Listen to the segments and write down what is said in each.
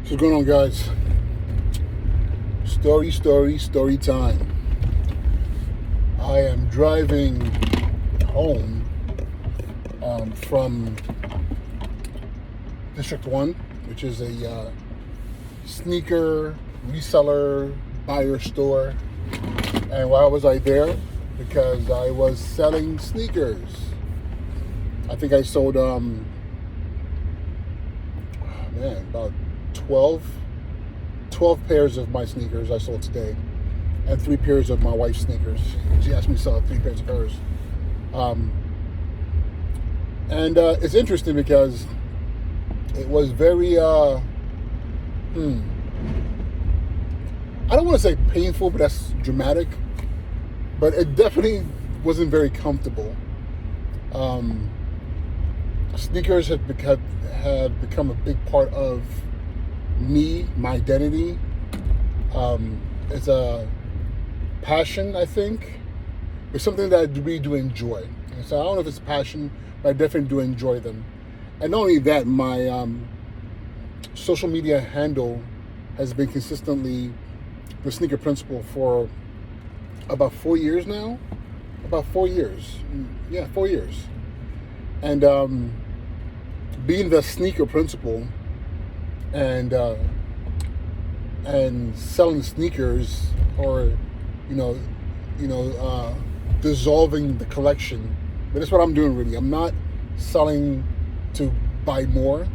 What's going on, guys? Story time. I am driving home from District 1, which is a sneaker reseller buyer store. And why was I there? Because I was selling sneakers. I think I sold, about 12 pairs of my sneakers I sold today, and 3 pairs of my wife's sneakers. She asked me to sell 3 pairs of hers. And it's interesting because it was very, I don't want to say painful, but that's dramatic. But it definitely wasn't very comfortable. Sneakers have become a big part of me, my identity. It's a passion, I think. It's something that I really do enjoy. And so I don't know if it's a passion, but I definitely do enjoy them. And not only that, my social media handle has been consistently the Sneaker Principal for about 4 years now. About 4 years. Yeah, 4 years. And being the Sneaker Principal and selling sneakers, or dissolving the collection. But that's what I'm doing, really. I'm not selling to buy more.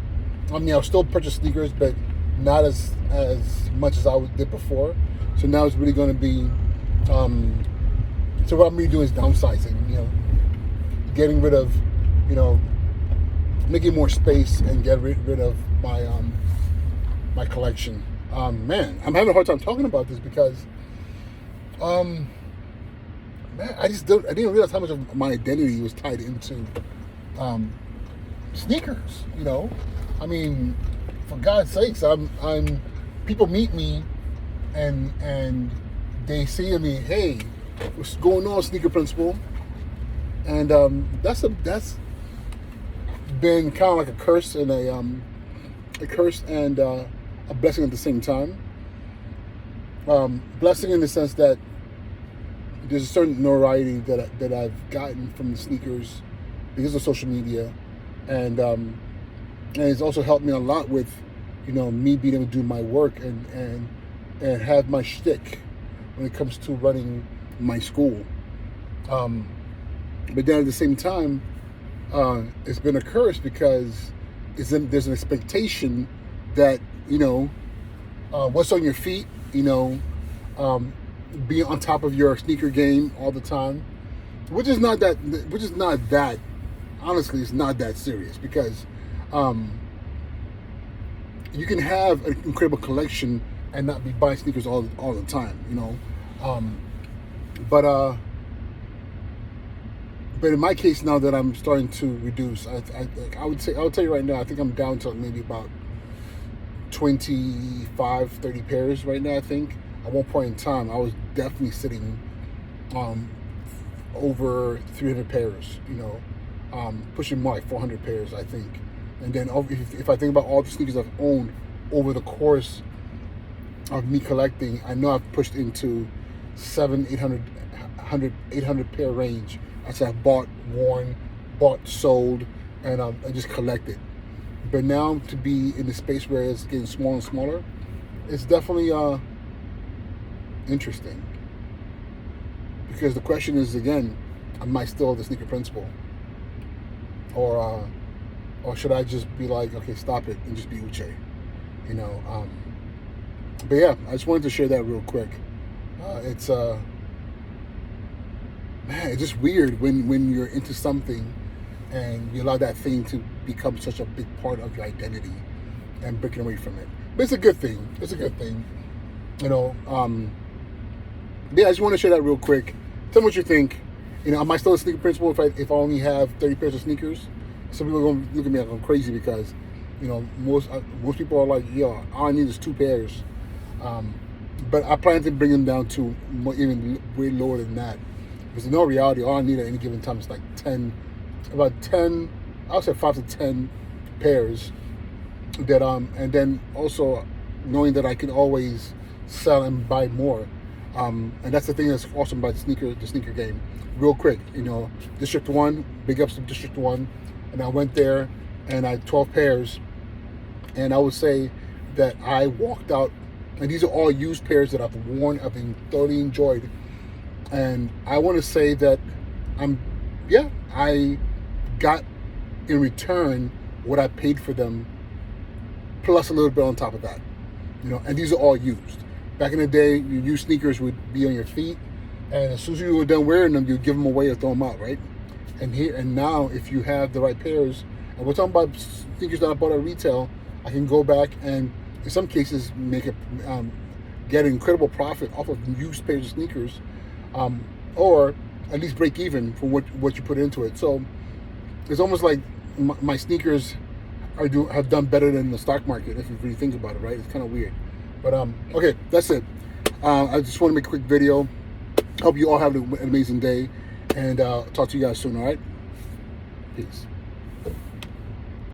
I mean, I'll still purchase sneakers, but not as much as I did before. So now it's really going to be so what I'm really doing is downsizing, getting rid of, making more space and get rid of my my collection. Man, I'm having a hard time talking about this because man, I didn't realize how much of my identity was tied into sneakers. I mean, for God's sakes, I'm people meet me and they say to me, "Hey, what's going on, Sneaker Principal?" And that's been kind of like a curse and a blessing at the same time. Blessing in the sense that there's a certain notoriety that I've gotten from the sneakers because of social media, and it's also helped me a lot with me being able to do my work and have my shtick when it comes to running my school. But then at the same time, it's been a curse because there's an expectation that what's on your feet, being on top of your sneaker game all the time, which is not that honestly, it's not that serious because you can have an incredible collection and not be buying sneakers all the time, But in my case, now that I'm starting to reduce, I'll tell you right now, I think I'm down to maybe about 25, 30 pairs right now, I think. At one point in time, I was definitely sitting over 300 pairs, pushing more like 400 pairs, I think. And then if I think about all the sneakers I've owned over the course of me collecting, I know I've pushed into 800 pair range. I said I've bought, worn, sold, and I just collected. But now to be in the space where it's getting smaller and smaller, it's definitely interesting. Because the question is, again, am I still the Sneaker Principal? Or should I just be like, okay, stop it and just be Uche? But yeah, I just wanted to share that real quick. Man, it's just weird when you're into something and you allow that thing to become such a big part of your identity and breaking away from it. But it's a good thing. Yeah, I just want to share that real quick. Tell me what you think. Am I still a Sneaker Principal if I only have 30 pairs of sneakers? Some people are going to look at me like I'm crazy because, most people are like, yo, all I need is 2 pairs. But I plan to bring them down to even way lower than that. Because in all reality, all I need at any given time is like 10, I would say 5 to 10 pairs that and then also knowing that I can always sell and buy more. And that's the thing that's awesome about the sneaker game. Real quick, District 1, big ups to District 1. And I went there and I had 12 pairs. And I would say that I walked out, and these are all used pairs that I've worn, I've been thoroughly enjoyed. And I want to say that I got in return what I paid for them, plus a little bit on top of that. And these are all used. Back in the day, your used sneakers would be on your feet, and as soon as you were done wearing them, you'd give them away or throw them out, right? And now, if you have the right pairs, and we're talking about sneakers that I bought at retail, I can go back and, in some cases, get an incredible profit off of used pairs of sneakers, or at least break even for what you put into it. So it's almost like my sneakers have done better than the stock market, if you really think about it, right? It's kind of weird. But okay, that's it. I just want to make a quick video. Hope you all have an amazing day, and talk to you guys soon, all right? Peace.